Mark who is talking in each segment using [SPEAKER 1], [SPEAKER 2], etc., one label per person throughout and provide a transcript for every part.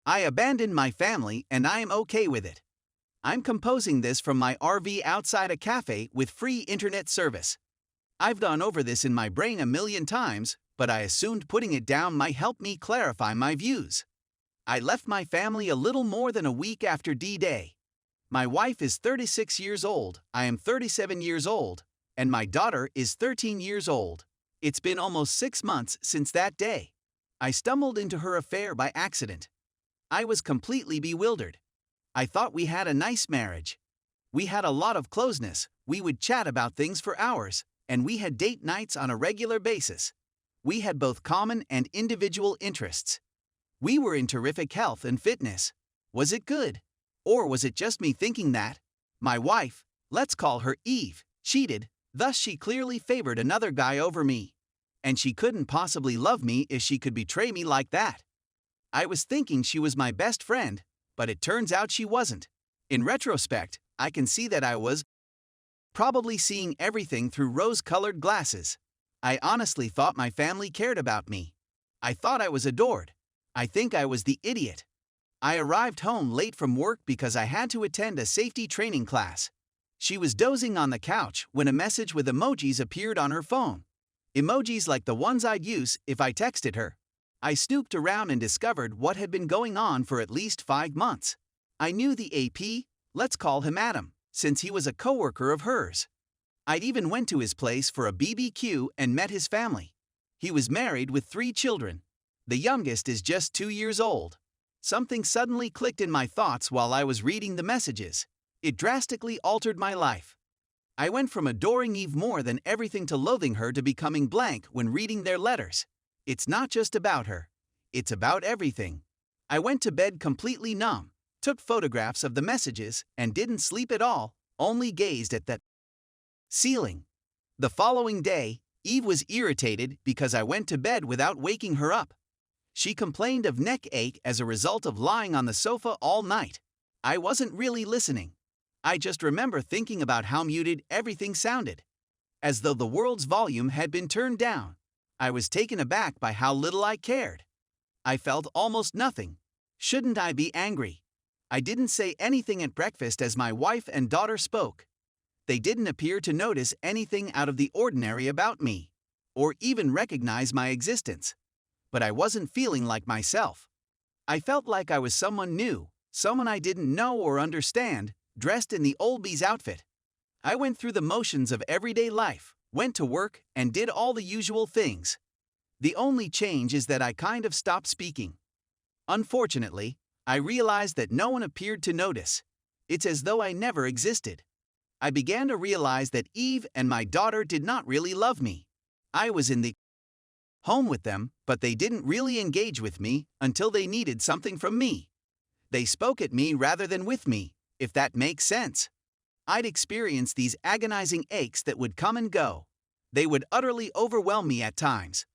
[SPEAKER 1] I abandoned my family and I am okay with it. I'm composing this from my RV outside a cafe with free internet service. I've gone over this in my brain a million times, but I assumed putting it down might help me clarify my views. I left my family a little more than a week after D-Day. My wife is 36 years old, I am 37 years old, and my daughter is 13 years old. It's been almost 6 months since that day. I stumbled into her affair by accident. I was completely bewildered. I thought we had a nice marriage. We had a lot of closeness, we would chat about things for hours, and we had date nights on a regular basis. We had both common and individual interests. We were in terrific health and fitness. Was it good? Or was it just me thinking that? My wife, let's call her Eve, cheated, thus she clearly favored another guy over me. And she couldn't possibly love me if she could betray me like that. I was thinking she was my best friend, but it turns out she wasn't. In retrospect, I can see that I was probably seeing everything through rose-colored glasses. I honestly thought my family cared about me. I thought I was adored. I think I was the idiot. I arrived home late from work because I had to attend a safety training class. She was dozing on the couch when a message with emojis appeared on her phone. Emojis like the ones I'd use if I texted her. I snooped around and discovered what had been going on for at least 5 months. I knew the AP, let's call him Adam, since he was a coworker of hers. I'd even went to his place for a BBQ and met his family. He was married with 3 children. The youngest is just 2 years old. Something suddenly clicked in my thoughts while I was reading the messages. It drastically altered my life. I went from adoring Eve more than everything to loathing her to becoming blank when reading their letters. It's not just about her. It's about everything. I went to bed completely numb, took photographs of the messages, and didn't sleep at all, only gazed at the ceiling. The following day, Eve was irritated because I went to bed without waking her up. She complained of neck ache as a result of lying on the sofa all night. I wasn't really listening. I just remember thinking about how muted everything sounded. As though the world's volume had been turned down. I was taken aback by how little I cared. I felt almost nothing. Shouldn't I be angry? I didn't say anything at breakfast as my wife and daughter spoke. They didn't appear to notice anything out of the ordinary about me, or even recognize my existence. But I wasn't feeling like myself. I felt like I was someone new, someone I didn't know or understand, dressed in the oldies outfit. I went through the motions of everyday life, went to work, and did all the usual things. The only change is that I kind of stopped speaking. Unfortunately, I realized that no one appeared to notice. It's as though I never existed. I began to realize that Eve and my daughter did not really love me. I was in the home with them, but they didn't really engage with me until they needed something from me. They spoke at me rather than with me, if that makes sense. I'd experience these agonizing aches that would come and go. They would utterly overwhelm me at times.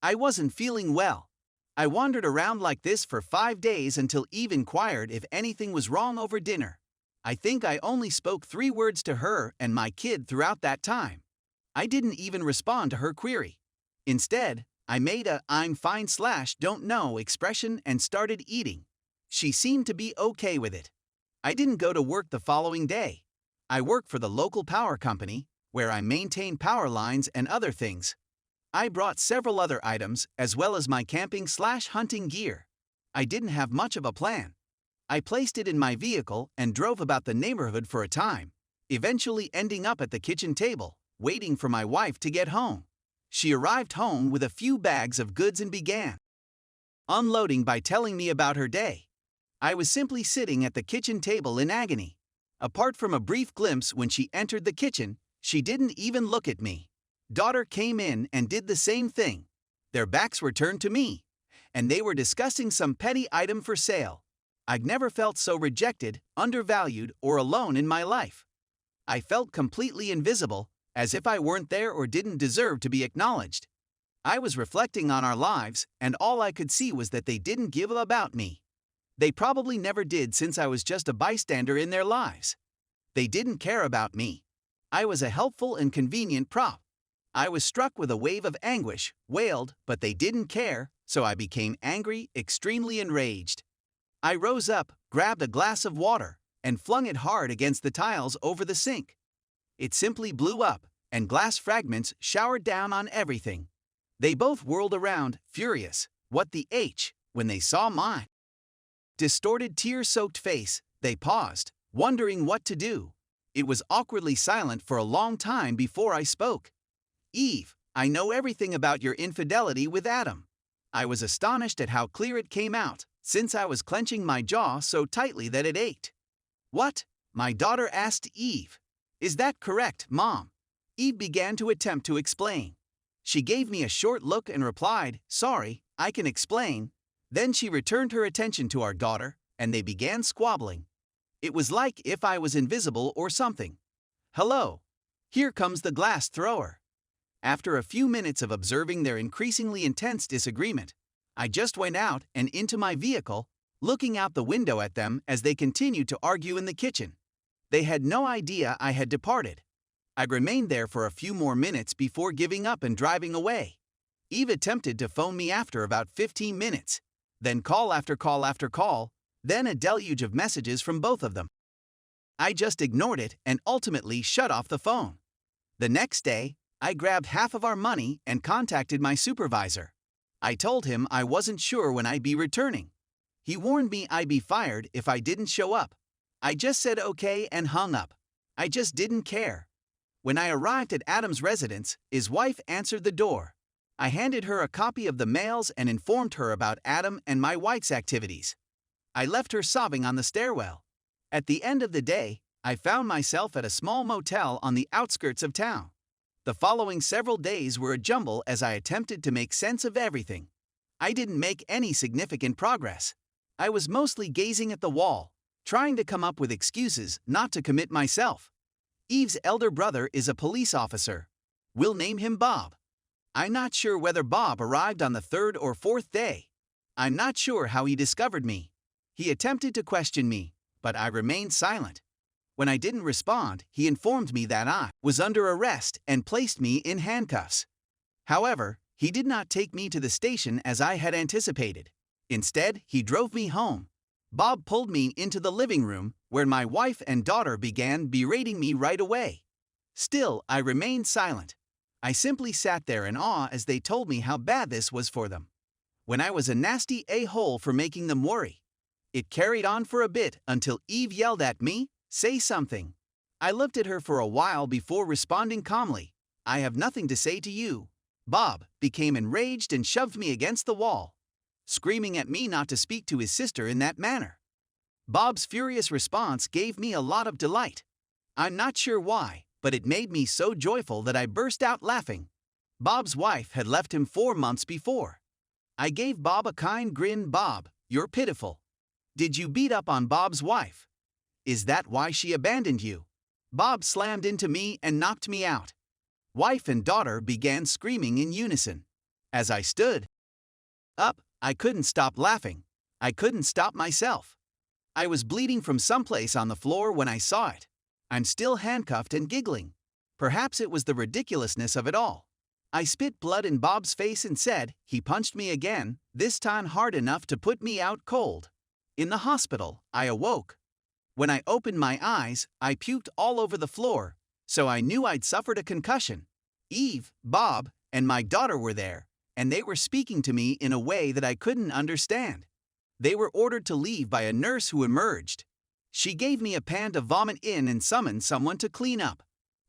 [SPEAKER 1] I wasn't feeling well. I wandered around like this for 5 days until Eve inquired if anything was wrong over dinner. I think I only spoke 3 words to her and my kid throughout that time. I didn't even respond to her query. Instead, I made a "I'm fine/don't know" expression and started eating. She seemed to be okay with it. I didn't go to work the following day. I work for the local power company, where I maintain power lines and other things. I brought several other items as well as my camping/hunting gear. I didn't have much of a plan. I placed it in my vehicle and drove about the neighborhood for a time, eventually ending up at the kitchen table, waiting for my wife to get home. She arrived home with a few bags of goods and began unloading by telling me about her day. I was simply sitting at the kitchen table in agony. Apart from a brief glimpse when she entered the kitchen, she didn't even look at me. Daughter came in and did the same thing. Their backs were turned to me, and they were discussing some petty item for sale. I'd never felt so rejected, undervalued, or alone in my life. I felt completely invisible, as if I weren't there or didn't deserve to be acknowledged. I was reflecting on our lives, and all I could see was that they didn't give a about me. They probably never did since I was just a bystander in their lives. They didn't care about me. I was a helpful and convenient prop. I was struck with a wave of anguish, wailed, but they didn't care, so I became angry, extremely enraged. I rose up, grabbed a glass of water, and flung it hard against the tiles over the sink. It simply blew up, and glass fragments showered down on everything. They both whirled around, furious. What the H? When they saw my distorted, tear-soaked face, they paused, wondering what to do. It was awkwardly silent for a long time before I spoke. Eve, I know everything about your infidelity with Adam. I was astonished at how clear it came out, since I was clenching my jaw so tightly that it ached. What? My daughter asked Eve. Is that correct, Mom? Eve began to attempt to explain. She gave me a short look and replied, "Sorry, I can explain." Then she returned her attention to our daughter, and they began squabbling. It was like if I was invisible or something. Hello. Here comes the glass thrower. After a few minutes of observing their increasingly intense disagreement, I just went out and into my vehicle, looking out the window at them as they continued to argue in the kitchen. They had no idea I had departed. I remained there for a few more minutes before giving up and driving away. Eve attempted to phone me after about 15 minutes, then call after call after call, then a deluge of messages from both of them. I just ignored it and ultimately shut off the phone. The next day, I grabbed half of our money and contacted my supervisor. I told him I wasn't sure when I'd be returning. He warned me I'd be fired if I didn't show up. I just said okay and hung up. I just didn't care. When I arrived at Adam's residence, his wife answered the door. I handed her a copy of the mails and informed her about Adam and my wife's activities. I left her sobbing on the stairwell. At the end of the day, I found myself at a small motel on the outskirts of town. The following several days were a jumble as I attempted to make sense of everything. I didn't make any significant progress. I was mostly gazing at the wall, trying to come up with excuses not to commit myself. Eve's elder brother is a police officer. We'll name him Bob. I'm not sure whether Bob arrived on the third or fourth day. I'm not sure how he discovered me. He attempted to question me, but I remained silent. When I didn't respond, he informed me that I was under arrest and placed me in handcuffs. However, he did not take me to the station as I had anticipated. Instead, he drove me home. Bob pulled me into the living room, where my wife and daughter began berating me right away. Still, I remained silent. I simply sat there in awe as they told me how bad this was for them. When I was a nasty a-hole for making them worry. It carried on for a bit until Eve yelled at me, "Say something." I looked at her for a while before responding calmly, "I have nothing to say to you." Bob became enraged and shoved me against the wall, screaming at me not to speak to his sister in that manner. Bob's furious response gave me a lot of delight. I'm not sure why, but it made me so joyful that I burst out laughing. Bob's wife had left him 4 months before. I gave Bob a kind grin. "Bob, you're pitiful. Did you beat up on Bob's wife? Is that why she abandoned you?" Bob slammed into me and knocked me out. Wife and daughter began screaming in unison. As I stood up, I couldn't stop laughing. I couldn't stop myself. I was bleeding from someplace on the floor when I saw it. I'm still handcuffed and giggling. Perhaps it was the ridiculousness of it all. I spit blood in Bob's face and said, he punched me again, this time hard enough to put me out cold. In the hospital, I awoke. When I opened my eyes, I puked all over the floor, so I knew I'd suffered a concussion. Eve, Bob, and my daughter were there, and they were speaking to me in a way that I couldn't understand. They were ordered to leave by a nurse who emerged. She gave me a pan to vomit in and summoned someone to clean up.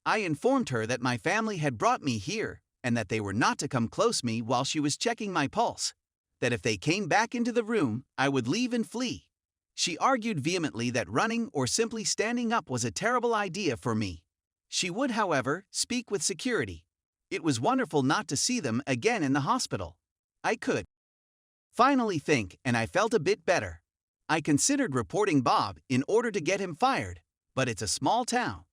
[SPEAKER 1] I informed her that my family had brought me here, and that they were not to come close me while she was checking my pulse. That if they came back into the room, I would leave and flee. She argued vehemently that running or simply standing up was a terrible idea for me. She would, however, speak with security. It was wonderful not to see them again in the hospital. I could finally think, and I felt a bit better. I considered reporting Bob in order to get him fired, but it's a small town.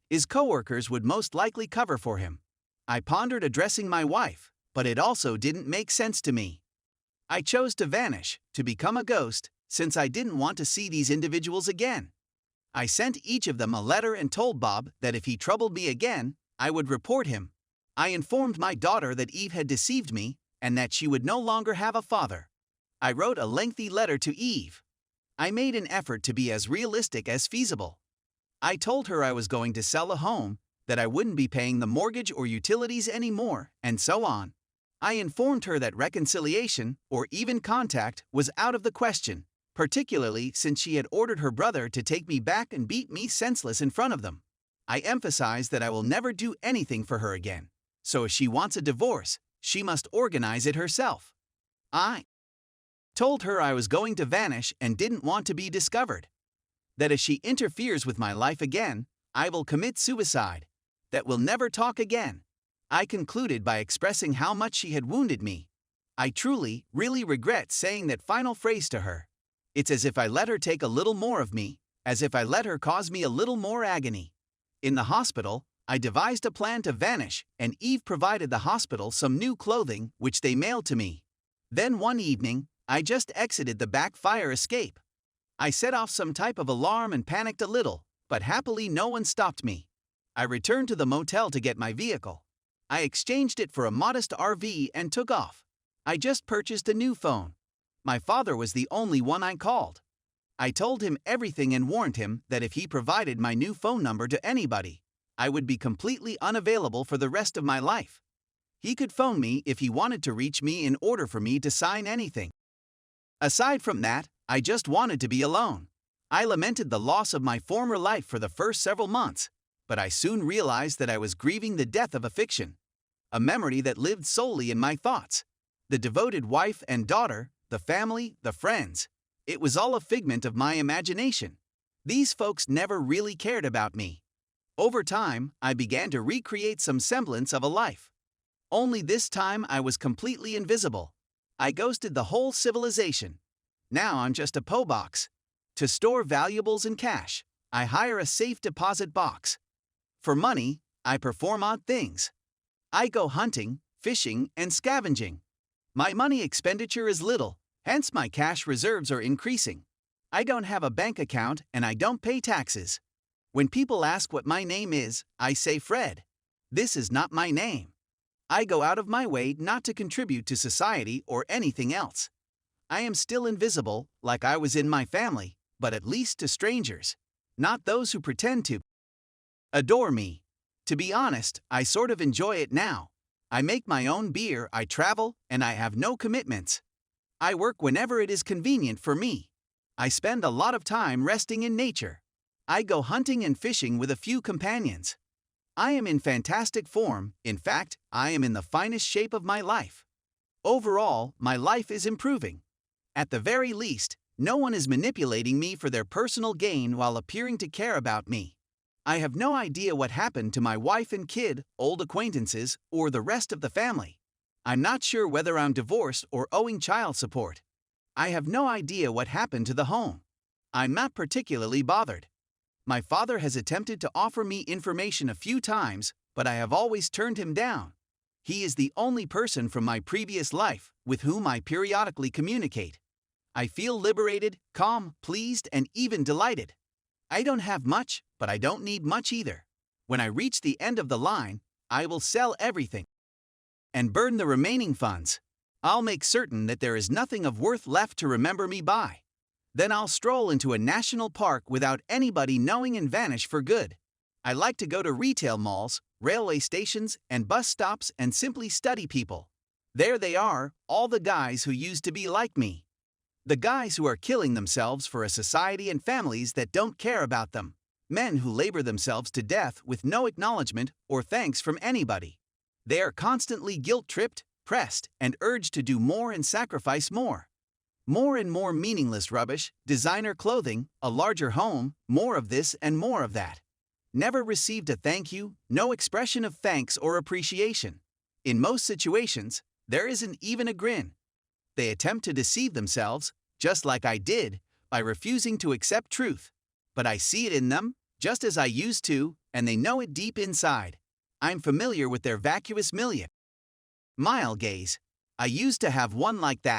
[SPEAKER 1] His coworkers would most likely cover for him. I pondered addressing my wife, but it also didn't make sense to me. I chose to vanish, to become a ghost, since I didn't want to see these individuals again. I sent each of them a letter and told Bob that if he troubled me again, I would report him. I informed my daughter that Eve had deceived me and that she would no longer have a father. I wrote a lengthy letter to Eve. I made an effort to be as realistic as feasible. I told her I was going to sell a home, that I wouldn't be paying the mortgage or utilities anymore, and so on. I informed her that reconciliation, or even contact, was out of the question, particularly since she had ordered her brother to take me back and beat me senseless in front of them. I emphasized that I will never do anything for her again, so if she wants a divorce, she must organize it herself. I told her I was going to vanish and didn't want to be discovered. That if she interferes with my life again, I will commit suicide. That we'll never talk again. I concluded by expressing how much she had wounded me. I truly, really regret saying that final phrase to her. It's as if I let her take a little more of me, as if I let her cause me a little more agony. In the hospital, I devised a plan to vanish, and Eve provided the hospital some new clothing, which they mailed to me. Then one evening, I just exited the back fire escape. I set off some type of alarm and panicked a little, but happily no one stopped me. I returned to the motel to get my vehicle. I exchanged it for a modest RV and took off. I just purchased a new phone. My father was the only one I called. I told him everything and warned him that if he provided my new phone number to anybody, I would be completely unavailable for the rest of my life. He could phone me if he wanted to reach me in order for me to sign anything. Aside from that, I just wanted to be alone. I lamented the loss of my former life for the first several months, but I soon realized that I was grieving the death of a fiction, a memory that lived solely in my thoughts. The devoted wife and daughter, the family, the friends. It was all a figment of my imagination. These folks never really cared about me. Over time, I began to recreate some semblance of a life. Only this time I was completely invisible. I ghosted the whole civilization. Now I'm just a PO box. To store valuables and cash, I hire a safe deposit box. For money, I perform odd things. I go hunting, fishing, and scavenging. My money expenditure is little, hence my cash reserves are increasing. I don't have a bank account and I don't pay taxes. When people ask what my name is, I say Fred. This is not my name. I go out of my way not to contribute to society or anything else. I am still invisible, like I was in my family, but at least to strangers, not those who pretend to adore me. To be honest, I sort of enjoy it now. I make my own beer, I travel, and I have no commitments. I work whenever it is convenient for me. I spend a lot of time resting in nature. I go hunting and fishing with a few companions. I am in fantastic form, in fact, I am in the finest shape of my life. Overall, my life is improving. At the very least, no one is manipulating me for their personal gain while appearing to care about me. I have no idea what happened to my wife and kid, old acquaintances, or the rest of the family. I'm not sure whether I'm divorced or owing child support. I have no idea what happened to the home. I'm not particularly bothered. My father has attempted to offer me information a few times, but I have always turned him down. He is the only person from my previous life with whom I periodically communicate. I feel liberated, calm, pleased, and even delighted. I don't have much, but I don't need much either. When I reach the end of the line, I will sell everything and burn the remaining funds. I'll make certain that there is nothing of worth left to remember me by. Then I'll stroll into a national park without anybody knowing and vanish for good. I like to go to retail malls, railway stations, and bus stops and simply study people. There they are, all the guys who used to be like me. The guys who are killing themselves for a society and families that don't care about them. Men who labor themselves to death with no acknowledgement or thanks from anybody. They are constantly guilt-tripped, pressed, and urged to do more and sacrifice more. More and more meaningless rubbish, designer clothing, a larger home, more of this and more of that. Never received a thank you, no expression of thanks or appreciation. In most situations, there isn't even a grin. They attempt to deceive themselves, just like I did, by refusing to accept truth. But I see it in them, just as I used to, and they know it deep inside. I'm familiar with their vacuous million mile gaze. I used to have one like that.